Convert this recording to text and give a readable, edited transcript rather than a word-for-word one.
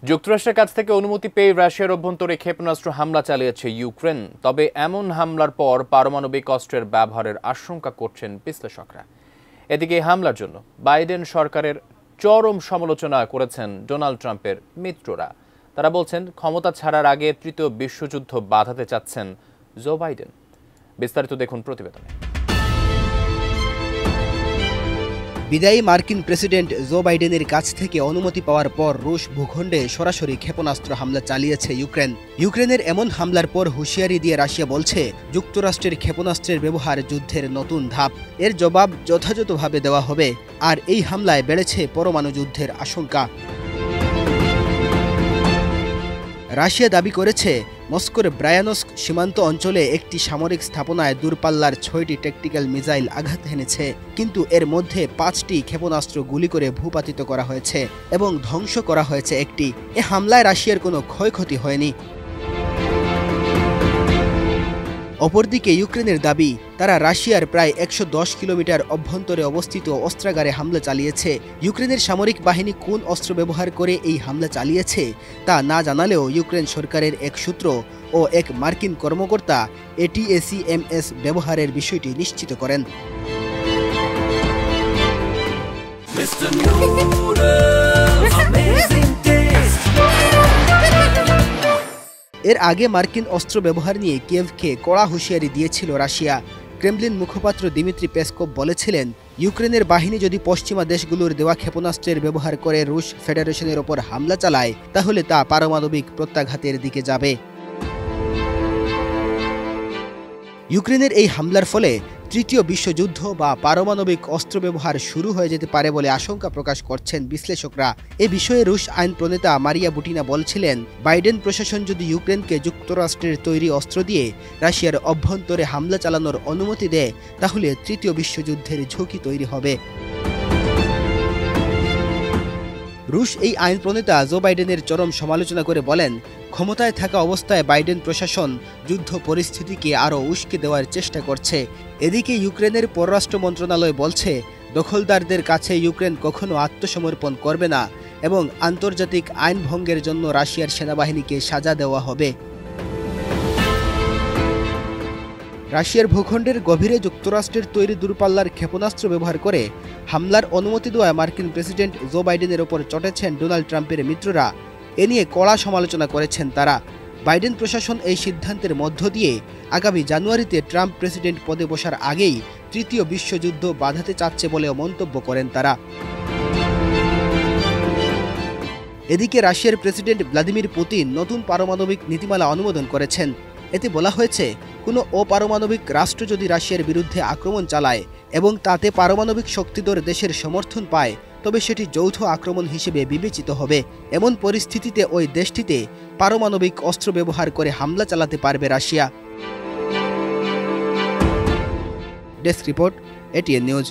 যুক্তরাষ্ট্রের কাছ থেকে অনুমতি পেয়ে রাশিয়ার অভ্যন্তরে ক্ষেপণাস্ত্র হামলা চালিয়েছে ইউক্রেন। তবে এমন হামলার পর পারমাণবিক অস্ত্রের ব্যবহারের আশঙ্কা করছেন বিশ্লেষকরা। এদিকে হামলার জন্য বাইডেন সরকারের চরম সমালোচনা করেছেন ডোনাল্ড ট্রাম্পের মিত্ররা। তারা বলছেন ক্ষমতা ছাড়ার আগে তৃতীয় বিশ্বযুদ্ধ বাধাতে চাচ্ছেন জো বাইডেন। বিস্তারিত দেখুন প্রতিবেদনে। বিদায়ী মার্কিন প্রেসিডেন্ট জো বাইডেনের কাছ থেকে অনুমতি পাওয়ার পর রুশ ভূখণ্ডে সরাসরি ক্ষেপণাস্ত্র হামলা চালিয়েছে ইউক্রেন। ইউক্রেনের এমন হামলার পর হুঁশিয়ারি দিয়ে রাশিয়া বলছে যুক্তরাষ্ট্রের ক্ষেপণাস্ত্রের ব্যবহার যুদ্ধের নতুন ধাপ। এর জবাব যথাযথভাবে দেওয়া হবে। আর এই হামলায় বেড়েছে পরমাণু যুদ্ধের আশঙ্কা। রাশিয়া দাবি করেছে মস্কোর ব্রায়ানস্ক সীমান্ত অঞ্চলে একটি সামরিক স্থাপনায় দূরপাল্লার 6টি ট্যাকটিক্যাল মিসাইল আঘাত হেনেছে, কিন্তু এর মধ্যে 5টি ক্ষেপণাস্ত্র গুলি করে ভূপাতিত করা হয়েছে এবং ধ্বংস করা হয়েছে একটি। এ হামলায় রাশিয়ার কোনো ক্ষয়ক্ষতি হয়নি। অপরদিকে ইউক্রেনের দাবি তারা রাশিয়ার প্রায় 110 কিলোমিটার অভ্যন্তরে অবস্থিত অস্ত্রাগারে হামলা চালিয়েছে। ইউক্রেনের সামরিক বাহিনী কোন অস্ত্র ব্যবহার করে এই হামলা চালিয়েছে তা না জানালেও ইউক্রেন সরকারের এক সূত্র ও এক মার্কিন কর্মকর্তা ATACMS ব্যবহারের বিষয়টি নিশ্চিত করেন। এর আগে মার্কিন অস্ত্র ব্যবহার নিয়ে কিয়েভকে কড়া হুঁশিয়ারি দিয়েছিল রাশিয়া। ক্রেমলিন মুখপাত্র দিমিত্রি পেসকভ বলেছিলেন, ইউক্রেনের বাহিনী যদি পশ্চিমা দেশগুলোর দেওয়া ক্ষেপণাস্ত্রের ব্যবহার করে রুশ ফেডারেশনের ওপর হামলা চালায় তাহলে তা পারমাণবিক প্রত্যাঘাতের দিকে যাবে। ইউক্রেনের এই হামলার ফলে তৃতীয় বিশ্বযুদ্ধ বা পারমাণবিক অস্ত্র ব্যবহার শুরু হয়ে যেতে পারে বলে আশঙ্কা প্রকাশ করছেন বিশ্লেষকরা। এ বিষয়ে রুশ আইন প্রণেতা মারিয়া বুটিনা বলছিলেন, বাইডেন প্রশাসন যদি ইউক্রেনকে যুক্তরাষ্ট্রের তৈরি অস্ত্র দিয়ে রাশিয়ার অভ্যন্তরে হামলা চালানোর অনুমতি দেয় তাহলে তৃতীয় বিশ্বযুদ্ধের ঝুঁকি তৈরি হবে। রুশ এই আইন প্রণেতা জো বাইডেনের চরম সমালোচনা করে বলেন, ক্ষমতায় থাকা অবস্থায় বাইডেন প্রশাসন যুদ্ধ পরিস্থিতিকে আরও উস্কে দেওয়ার চেষ্টা করছে। এদিকে ইউক্রেনের পররাষ্ট্র মন্ত্রণালয় বলছে দখলদারদের কাছে ইউক্রেন কখনো আত্মসমর্পণ করবে না এবং আন্তর্জাতিক আইন ভঙ্গের জন্য রাশিয়ার সেনাবাহিনীকে সাজা দেওয়া হবে। রাশিয়ার ভূখণ্ডের গভীরে যুক্তরাষ্ট্রের তৈরি দূরপাল্লার ক্ষেপণাস্ত্র ব্যবহার করে হামলার অনুমতি দেওয়ায় মার্কিন প্রেসিডেন্ট জো বাইডেনের ওপর চটেছেন ডোনাল্ড ট্রাম্পের মিত্ররা। এ নিয়ে কড়া সমালোচনা করেছেন তারা। বাইডেন প্রশাসন এই সিদ্ধান্তের মধ্য দিয়ে আগামী জানুয়ারিতে ট্রাম্প প্রেসিডেন্ট পদে বসার আগেই তৃতীয় বিশ্বযুদ্ধ বাধাতে চাচ্ছে বলেও মন্তব্য করেন তারা। এদিকে রাশিয়ার প্রেসিডেন্ট ভ্লাদিমির পুতিন নতুন পারমাণবিক নীতিমালা অনুমোদন করেছেন। এতে বলা হয়েছে, কোনো অপারমাণবিক রাষ্ট্র যদি রাশিয়ার বিরুদ্ধে আক্রমণ চালায় এবং তাতে পারমাণবিক শক্তিধর দেশের সমর্থন পায় তবে সেটি যৌথ আক্রমণ হিসেবে বিবেচিত হবে। এমন পরিস্থিতিতে ওই দেশটিতে পারমাণবিক অস্ত্র ব্যবহার করে হামলা চালাতে পারবে Russia. Desk report, ATN news.